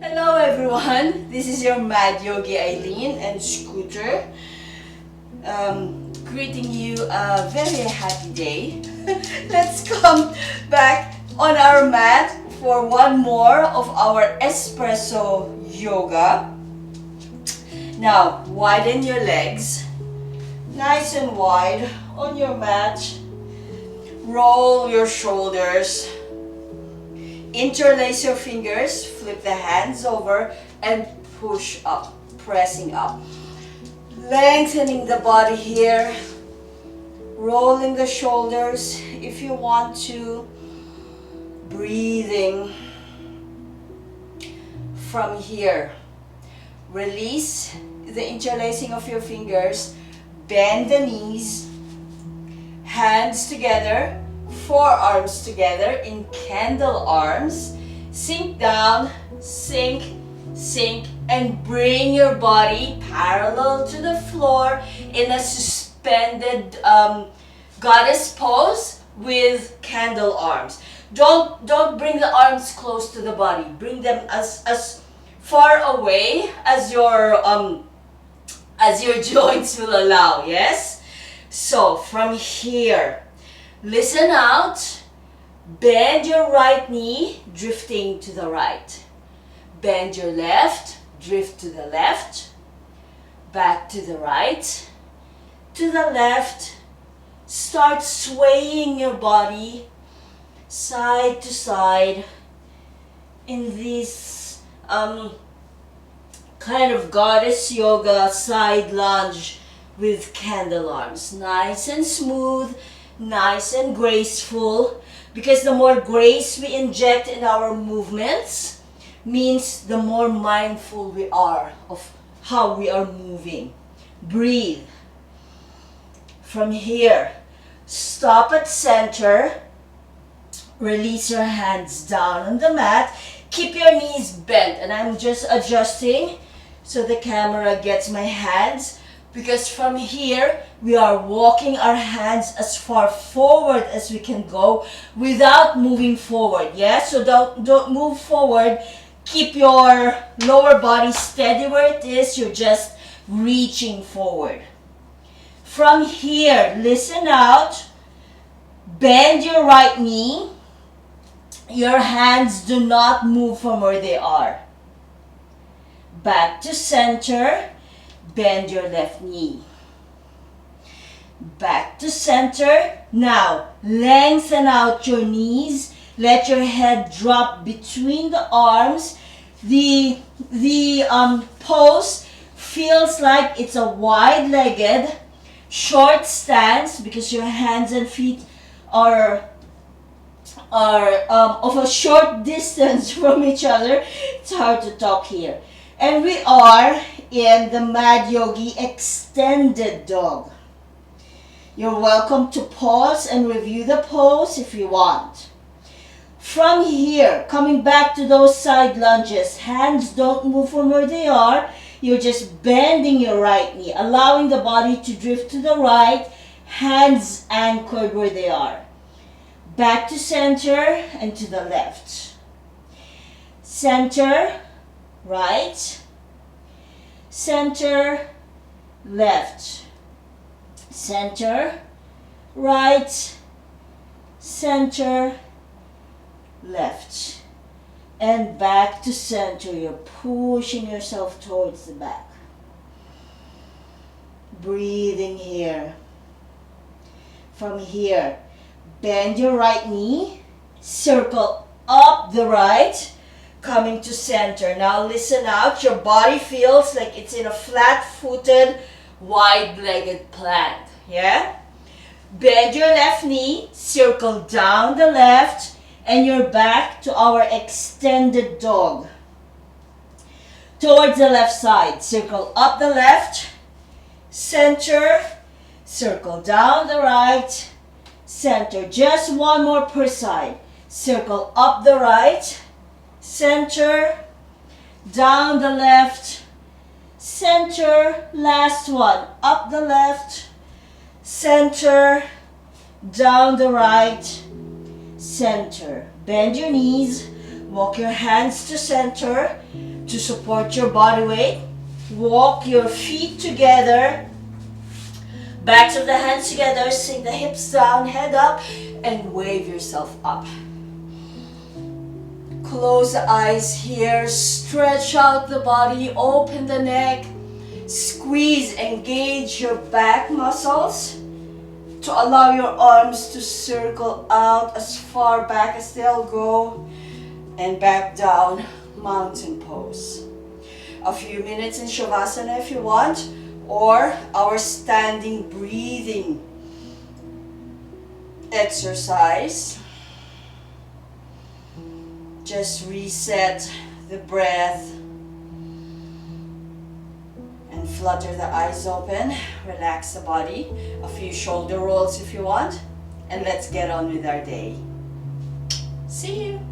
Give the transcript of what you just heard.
Hello everyone, this is your Mad Yogi Eileen and Scooter, greeting you a very happy day. Let's come back on our mat for one more of our Espresso Yoga. Now, widen your legs, nice and wide on your mat. Roll your shoulders. Interlace your fingers, flip the hands over and push up, pressing up. Lengthening the body here, rolling the shoulders if you want to, breathing from here. Release the interlacing of your fingers, bend the knees, hands together, forearms together in candle arms. Sink down, sink, sink, and bring your body parallel to the floor in a suspended goddess pose with candle arms. Don't bring the arms close to the body. Bring them as far away as your joints will allow. Yes. So from here, listen out. Bend your right knee, drifting to the right. Bend your left, drift to the left. Back to the right, to the left. Start swaying your body side to side in this kind of goddess yoga side lunge with candle arms. Nice and smooth, nice and graceful, because the more grace we inject in our movements means the more mindful we are of how we are moving. Breathe. From here, stop at center. Release your hands down on the mat. Keep your knees bent, and I'm just adjusting so the camera gets my hands, because from here we are walking our hands as far forward as we can go without moving forward. Yeah, so don't move forward. Keep your lower body steady where it is. You're just reaching forward. From here, listen out. Bend your right knee. Your hands do not move from where they are. Back to center. Bend your left knee. Back to center. Now, lengthen out your knees. Let your head drop between the arms. The pose feels like it's a wide-legged, short stance, because your hands and feet are of a short distance from each other. It's hard to talk here. And we are in the Mad Yogi Extended Dog. You're welcome to pause and review the pose if you want. From here, coming back to those side lunges, hands don't move from where they are. You're just bending your right knee, allowing the body to drift to the right, hands anchored where they are. Back to center and to the left. Center, right, center, left, center, right, center, left, and back to center. You're pushing yourself towards the back. Breathing here. From here, bend your right knee, circle up the right, coming to center. Now listen out. Your body feels like it's in a flat-footed, wide-legged plank. Yeah? Bend your left knee, circle down the left, and you're back to our extended dog. Towards the left side, circle up the left, center, circle down the right, center. Just one more per side. Circle up the right, center, down the left, center, last one, up the left, center, down the right, center. Bend your knees, Walk your hands to center to support your body weight. Walk your feet together. Backs of the hands together. Sink the hips down, head up, and wave yourself up. Close the eyes here. Stretch out the body. Open the neck. Squeeze, engage your back muscles to allow your arms to circle out as far back as they'll go. And back down, mountain pose. A few minutes in Shavasana if you want, or our standing breathing exercise. Just reset the breath and flutter the eyes open. Relax the body. A few shoulder rolls if you want. And let's get on with our day. See you.